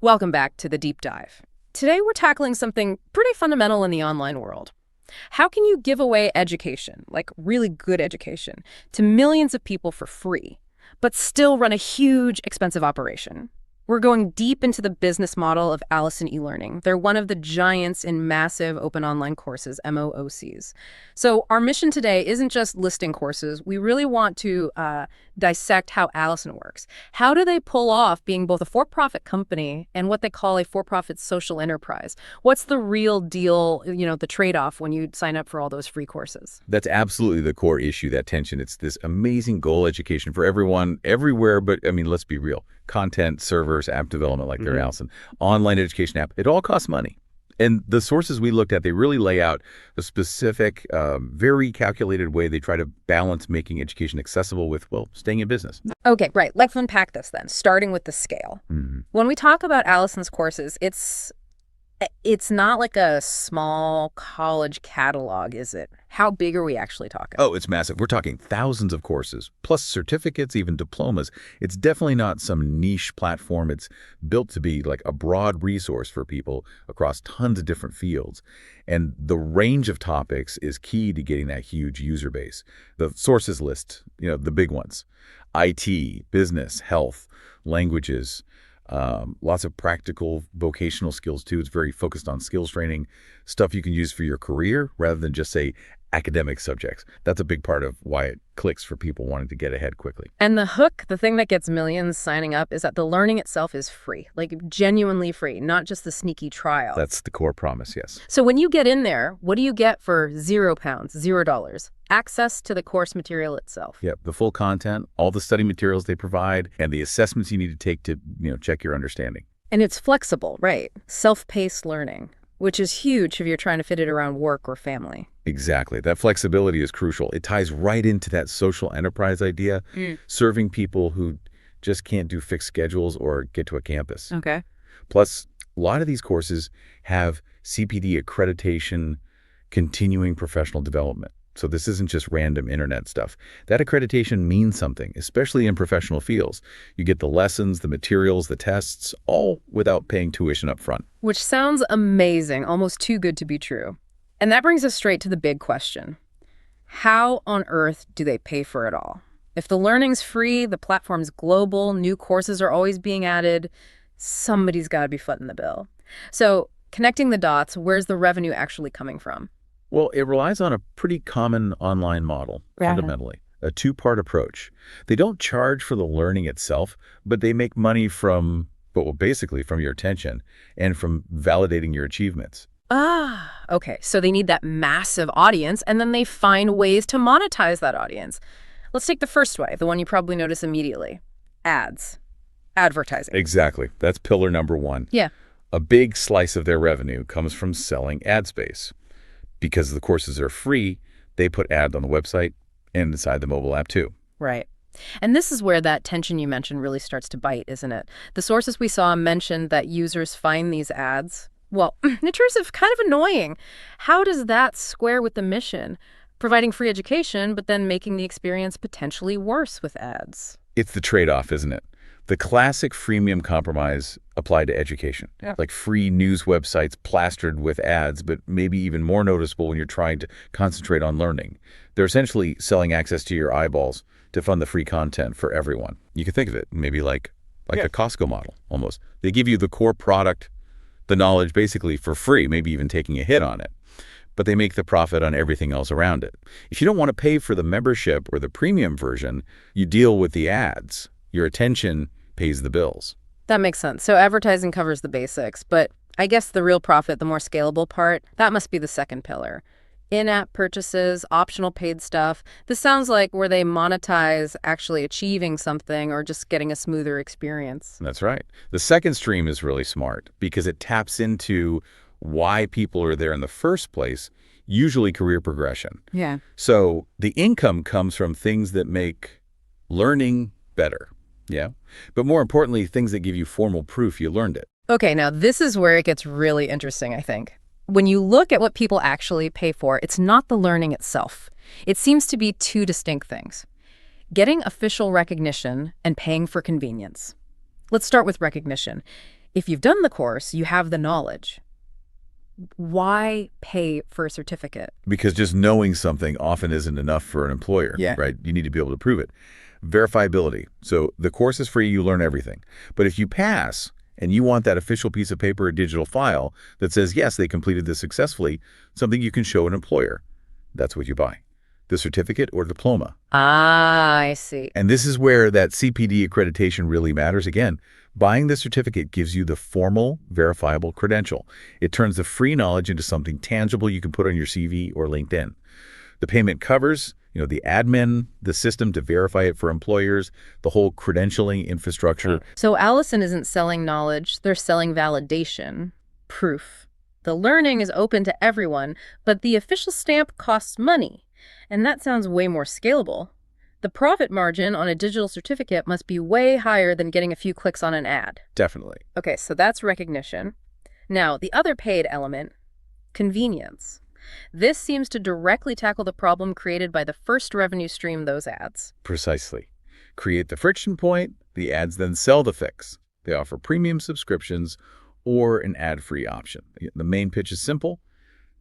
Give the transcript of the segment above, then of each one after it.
Welcome back to the deep dive. Today we're tackling something pretty fundamental in the online world. How can you give away education, like really good education, to millions of people for free, but still run a huge, expensive operation? We're going deep into the business model of Alison e-learning. They're one of the giants in massive open online courses, MOOCs. So our mission today isn't just listing courses. We really want to dissect how Alison works. How do they pull off being both a for-profit company and what they call a for-profit social enterprise? What's the real deal, the trade-off when you sign up for all those free courses? That's absolutely the core issue, that tension. It's this amazing goal education for everyone, everywhere, but I mean, let's be real. Content, servers, app development like they're Alison, online education app, it all costs money. And the sources we looked at, they really lay out a specific, very calculated way they try to balance making education accessible with, well, staying in business. Okay, right. Let's unpack this then, starting with the scale. When we talk about Alison's courses, it's not like a small college catalog, is it? How big are we actually talking? Oh, it's massive. We're talking thousands of courses, plus certificates, even diplomas. It's definitely not some niche platform. It's built to be like a broad resource for people across tons of different fields. And the range of topics is key to getting that huge user base. The sources list, the big ones: IT, business, health, languages, lots of practical vocational skills too. It's very focused on skills training, stuff you can use for your career rather than just, say, academic subjects. That's a big part of why it clicks for people wanting to get ahead quickly. And the hook, the thing that gets millions signing up, is that the learning itself is free, like genuinely free, not just the sneaky trial. That's the core promise, yes. So when you get in there, what do you get for £0, $0? Access to the course material itself. Yep, the full content, all the study materials they provide, and the assessments you need to take to, check your understanding. And it's flexible, right? Self-paced learning, which is huge if you're trying to fit it around work or family. Exactly. That flexibility is crucial. It ties right into that social enterprise idea, serving people who just can't do fixed schedules or get to a campus. Okay. Plus, a lot of these courses have CPD accreditation, continuing professional development. So this isn't just random internet stuff. That accreditation means something, especially in professional fields. You get the lessons, the materials, the tests, all without paying tuition up front. Which sounds amazing, almost too good to be true. And that brings us straight to the big question. How on earth do they pay for it all? If the learning's free, the platform's global, new courses are always being added, somebody's got to be footing the bill. So connecting the dots, where's the revenue actually coming from? Well, it relies on a pretty common online model, fundamentally, a two-part approach. They don't charge for the learning itself, but they make money basically from your attention and from validating your achievements. Okay. So they need that massive audience, and then they find ways to monetize that audience. Let's take the first way, the one you probably notice immediately. Ads. Advertising. Exactly. That's pillar number one. Yeah. A big slice of their revenue comes from selling ad space. Because the courses are free, they put ads on the website and inside the mobile app too. Right. And this is where that tension you mentioned really starts to bite, isn't it? The sources we saw mentioned that users find these ads, well, intrusive, kind of annoying. How does that square with the mission? Providing free education, but then making the experience potentially worse with ads. It's the trade-off, isn't it? The classic freemium compromise applied to education, like free news websites plastered with ads, but maybe even more noticeable when you're trying to concentrate on learning. They're essentially selling access to your eyeballs to fund the free content for everyone. You can think of it maybe like a Costco model, almost. They give you the core product, the knowledge, basically for free, maybe even taking a hit on it. But they make the profit on everything else around it. If you don't want to pay for the membership or the premium version, you deal with the ads. Your attention pays the bills. That makes sense. So advertising covers the basics, but I guess the real profit, the more scalable part, that must be the second pillar. In-app purchases, optional paid stuff. This sounds like where they monetize actually achieving something or just getting a smoother experience. That's right. The second stream is really smart because it taps into why people are there in the first place, usually career progression. Yeah. So the income comes from things that make learning better. Yeah. But more importantly, things that give you formal proof you learned it. Okay, now this is where it gets really interesting, I think. When you look at what people actually pay for, it's not the learning itself. It seems to be two distinct things. Getting official recognition and paying for convenience. Let's start with recognition. If you've done the course, you have the knowledge. Why pay for a certificate? Because just knowing something often isn't enough for an employer, Yeah. right? You need to be able to prove it. Verifiability. So the course is free, you learn everything. But if you pass and you want that official piece of paper or digital file that says, yes, they completed this successfully, something you can show an employer, that's what you buy. The certificate or diploma. Ah, I see. And this is where that CPD accreditation really matters. Again, buying the certificate gives you the formal, verifiable credential. It turns the free knowledge into something tangible you can put on your CV or LinkedIn. The payment covers, the admin, the system to verify it for employers, the whole credentialing infrastructure. So Allison isn't selling knowledge, they're selling validation, proof. The learning is open to everyone, but the official stamp costs money. And that sounds way more scalable. The profit margin on a digital certificate must be way higher than getting a few clicks on an ad. Definitely. Okay, so that's recognition. Now, the other paid element, convenience. This seems to directly tackle the problem created by the first revenue stream, those ads. Precisely. Create the friction point, the ads then sell the fix. They offer premium subscriptions or an ad-free option. The main pitch is simple.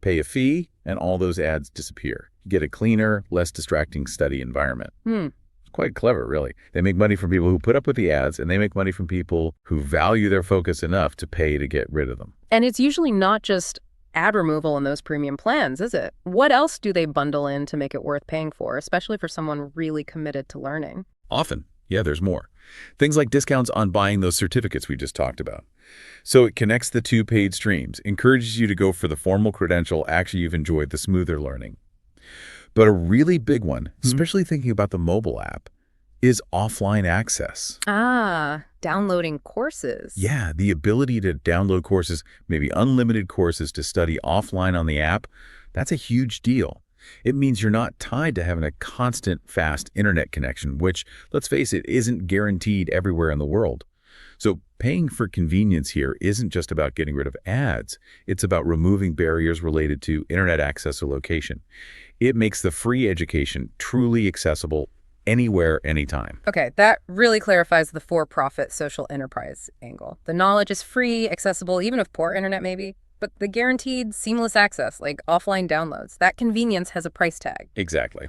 Pay a fee, and all those ads disappear. You get a cleaner, less distracting study environment. It's quite clever, really. They make money from people who put up with the ads, and they make money from people who value their focus enough to pay to get rid of them. And it's usually not just ad removal in those premium plans, is it? What else do they bundle in to make it worth paying for, especially for someone really committed to learning? Often. Yeah, there's more. Things like discounts on buying those certificates we just talked about. So it connects the two paid streams, encourages you to go for the formal credential after you've enjoyed the smoother learning. But a really big one, especially thinking about the mobile app, is offline access. Ah, downloading courses. Yeah, the ability to download courses, maybe unlimited courses to study offline on the app, that's a huge deal. It means you're not tied to having a constant, fast internet connection, which, let's face it, isn't guaranteed everywhere in the world. So paying for convenience here isn't just about getting rid of ads. It's about removing barriers related to internet access or location. It makes the free education truly accessible anywhere, anytime. Okay, that really clarifies the for-profit social enterprise angle. The knowledge is free, accessible, even with poor internet maybe, but the guaranteed seamless access, like offline downloads, that convenience has a price tag. Exactly.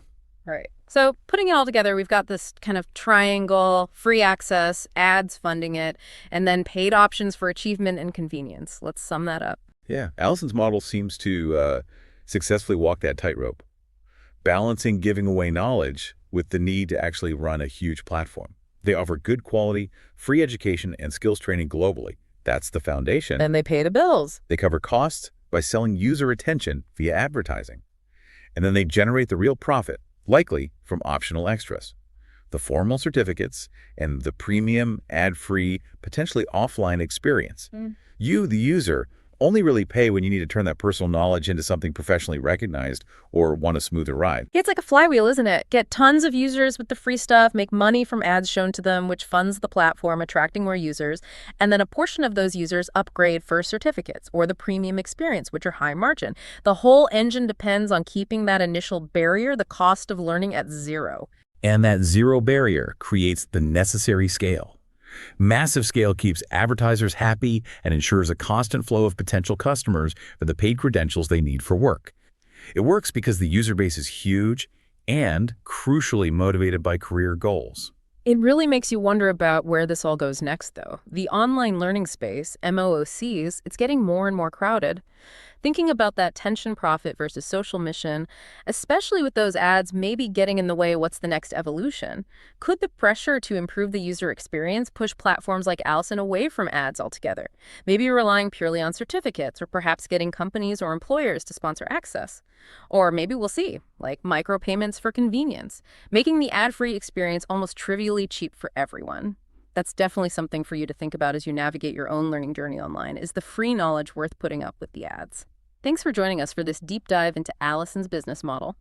All right. So putting it all together, we've got this kind of triangle, free access, ads funding it, and then paid options for achievement and convenience. Let's sum that up. Yeah, Alison's model seems to successfully walk that tightrope, balancing giving away knowledge with the need to actually run a huge platform. They offer good quality, free education and skills training globally. That's the foundation. And they pay the bills. They cover costs by selling user attention via advertising. And then they generate the real profit, likely from optional extras. The formal certificates and the premium, ad-free, potentially offline experience. You, the user, only really pay when you need to turn that personal knowledge into something professionally recognized or want a smoother ride. It's like a flywheel, isn't it? Get tons of users with the free stuff, make money from ads shown to them, which funds the platform, attracting more users, and then a portion of those users upgrade for certificates or the premium experience, which are high margin. The whole engine depends on keeping that initial barrier, the cost of learning, at zero. And that zero barrier creates the necessary scale. Massive scale keeps advertisers happy and ensures a constant flow of potential customers for the paid credentials they need for work. It works because the user base is huge and crucially motivated by career goals. It really makes you wonder about where this all goes next, though. The online learning space, MOOCs, it's getting more and more crowded. Thinking about that tension profit versus social mission, especially with those ads maybe getting in the way of what's the next evolution, could the pressure to improve the user experience push platforms like Alison away from ads altogether? Maybe relying purely on certificates, or perhaps getting companies or employers to sponsor access. Or maybe we'll see, like micropayments for convenience, making the ad-free experience almost trivially cheap for everyone. That's definitely something for you to think about as you navigate your own learning journey online. Is the free knowledge worth putting up with the ads? Thanks for joining us for this deep dive into Alison's business model.